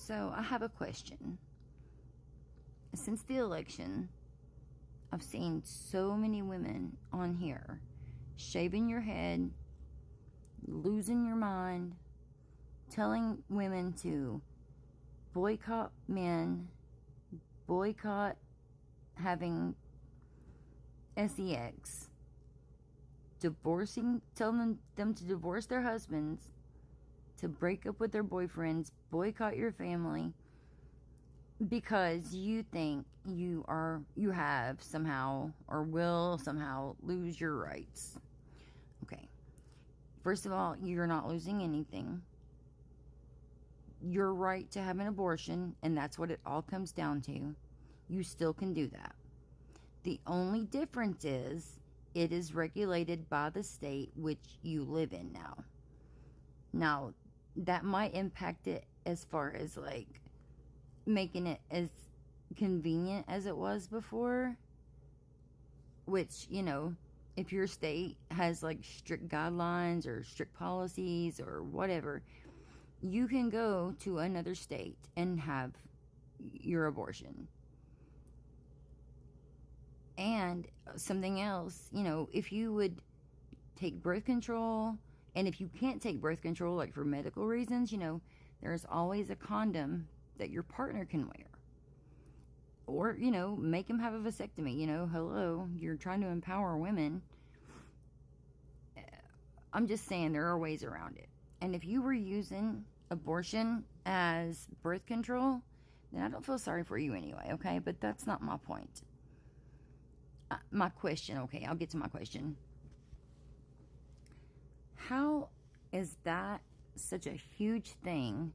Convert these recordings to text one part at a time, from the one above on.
So I have a question. Since the election, I've seen so many women on here shaving your head, losing your mind, telling women to boycott men, boycott having sex, telling them to divorce their husbands, to break up with their boyfriends, boycott your family, because you think you have somehow or will somehow lose your rights. Okay. First of all, you're not losing anything. Your right to have an abortion, and that's what it all comes down to, you still can do that. The only difference is it is regulated by the state which you live in now. Now, that might impact it as far as like making it as convenient as it was before, which, if your state has like strict guidelines or strict policies or whatever, you can go to another state and have your abortion. And something else, if you would take birth control, and if you can't take birth control, like for medical reasons, there's always a condom that your partner can wear. Or, make him have a vasectomy. Hello, you're trying to empower women. I'm just saying there are ways around it. And if you were using abortion as birth control, then I don't feel sorry for you anyway, okay? But that's not my point. My question, okay, I'll get to my question. How is that such a huge thing,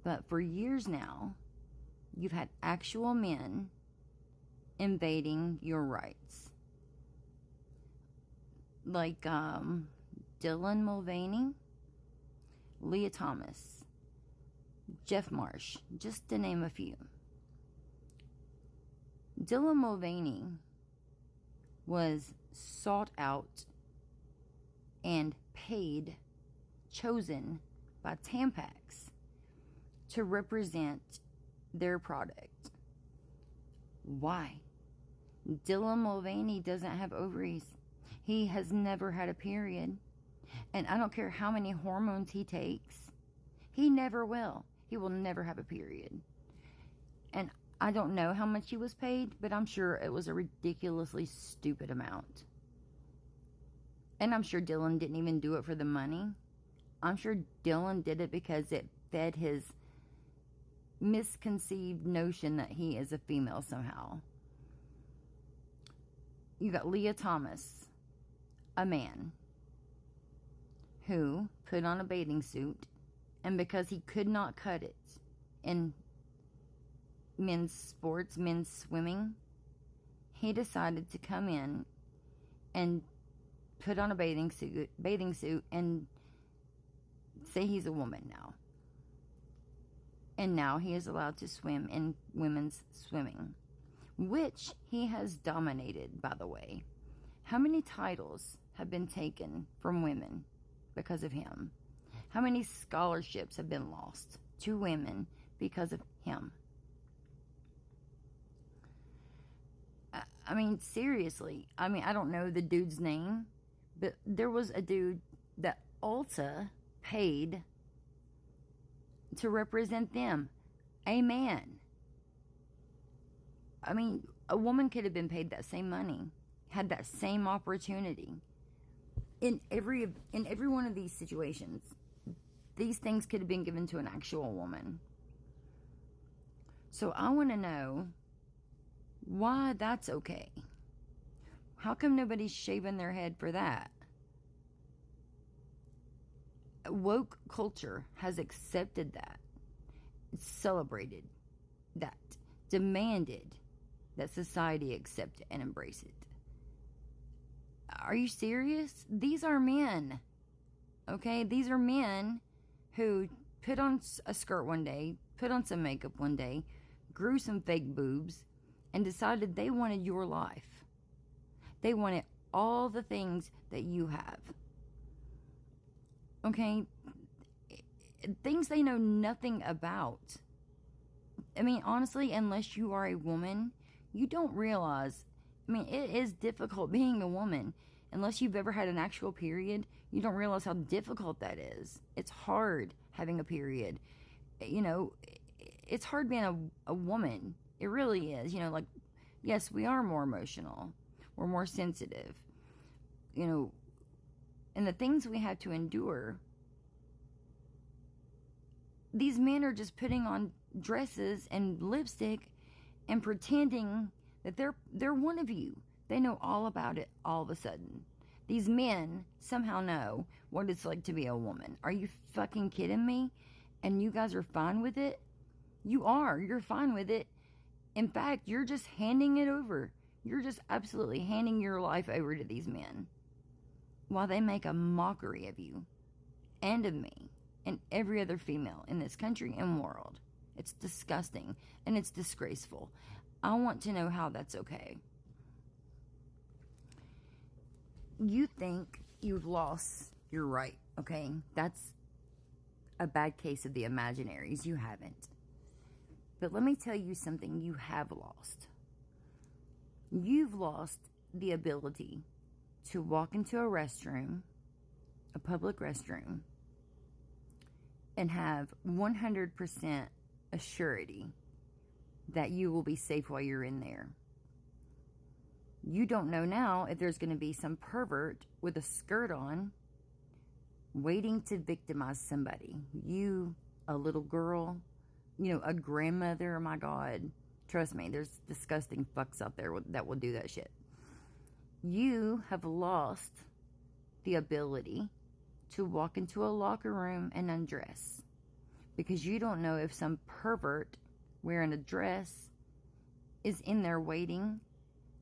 but for years now, you've had actual men invading your rights? Like Dylan Mulvaney, Leah Thomas, Jeff Marsh, just to name a few. Dylan Mulvaney was sought out and chosen by Tampax to represent their product. Why? Dylan Mulvaney doesn't have ovaries. He has never had a period. And I don't care how many hormones he takes. He never will. He will never have a period. And I don't know how much he was paid, but I'm sure it was a ridiculously stupid amount. And I'm sure Dylan didn't even do it for the money. I'm sure Dylan did it because it fed his misconceived notion that he is a female somehow. You got Leah Thomas, a man who put on a bathing suit, and because he could not cut it in men's sports, men's swimming, he decided to come in and put on a bathing suit and say he's a woman now. And now he is allowed to swim in women's swimming, which he has dominated, by the way. How many titles have been taken from women because of him? How many scholarships have been lost to women because of him? I mean, seriously. I mean, I don't know the dude's name, but there was a dude that Ulta paid to represent them. A man. I mean, a woman could have been paid that same money, had that same opportunity. In every one of these situations, these things could have been given to an actual woman. So I want to know why that's okay. How come nobody's shaving their head for that? Woke culture has accepted that, celebrated that, demanded that society accept and embrace it. Are you serious? These are men. Okay? These are men who put on a skirt one day, put on some makeup one day, grew some fake boobs, and decided they wanted your life. They wanted all the things that you have. Okay? Things they know nothing about. I mean, honestly, unless you are a woman, you don't realize. I mean, it is difficult being a woman. Unless you've ever had an actual period, you don't realize how difficult that is. It's hard having a period. You know, it's hard being a woman. It really is. You know, like, yes, we are more emotional, we're more sensitive. You know, and the things we have to endure, these men are just putting on dresses and lipstick and pretending that they're one of you. They know all about it all of a sudden. These men somehow know what it's like to be a woman. Are you fucking kidding me? And you guys are fine with it? You are. You're fine with it. In fact, you're just handing it over. You're just absolutely handing your life over to these men while they make a mockery of you and of me and every other female in this country and world. It's disgusting and it's disgraceful. I want to know how that's okay. You think you've lost your right, okay? That's a bad case of the imaginaries. You haven't. But let me tell you something you have lost. You've lost the ability to walk into a restroom, a public restroom, and have 100% assurity that you will be safe while you're in there. You don't know now if there's going to be some pervert with a skirt on waiting to victimize somebody. You, a little girl, you know, a grandmother, oh my God. Trust me, there's disgusting fucks out there that will do that shit. You have lost the ability to walk into a locker room and undress because you don't know if some pervert wearing a dress is in there waiting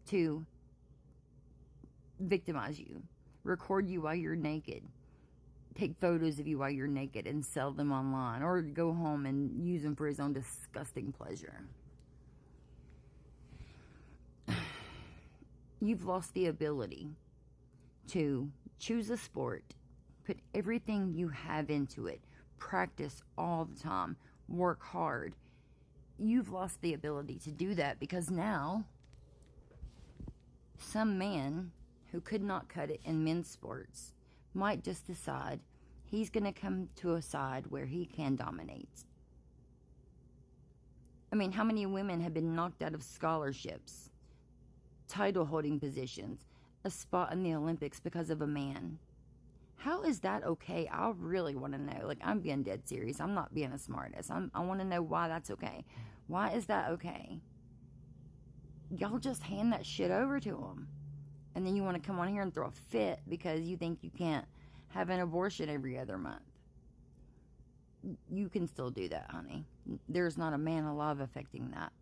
to victimize you, record you while you're naked, take photos of you while you're naked and sell them online, or go home and use them for his own disgusting pleasure. You've lost the ability to choose a sport, put everything you have into it, practice all the time, work hard. You've lost the ability to do that because now some man who could not cut it in men's sports might just decide he's going to come to a side where he can dominate. I mean, how many women have been knocked out of scholarships, title holding positions, a spot in the Olympics because of a man? How is that okay? I really want to know. Like, I'm being dead serious. I'm not being a smartass. I want to know why that's okay. Why is that okay? Y'all just hand that shit over to them. And then you want to come on here and throw a fit because you think you can't have an abortion every other month. You can still do that, honey. There's not a man alive affecting that.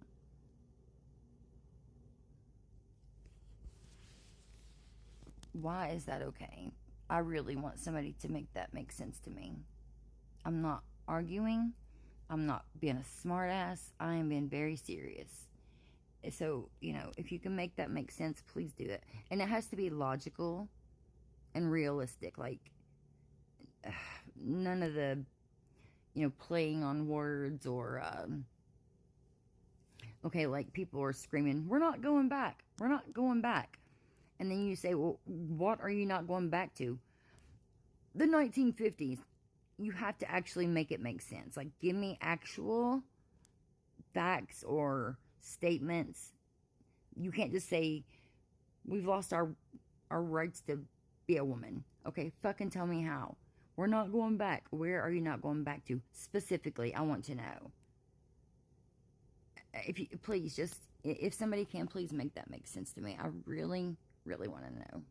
Why is that okay? I really want somebody to make that make sense to me. I'm not arguing. I'm not being a smartass. I am being very serious. So, you know, if you can make that make sense, please do it. And it has to be logical and realistic. Like, none of the, you know, playing on words or, okay, like people are screaming, we're not going back. We're not going back. And then you say, well, what are you not going back to? The 1950s. You have to actually make it make sense. Like, give me actual facts or statements. You can't just say, we've lost our rights to be a woman. Okay, fucking tell me how. We're not going back. Where are you not going back to? Specifically, I want to know. If you, please, just, if somebody can, please make that make sense to me. I really, really want to know.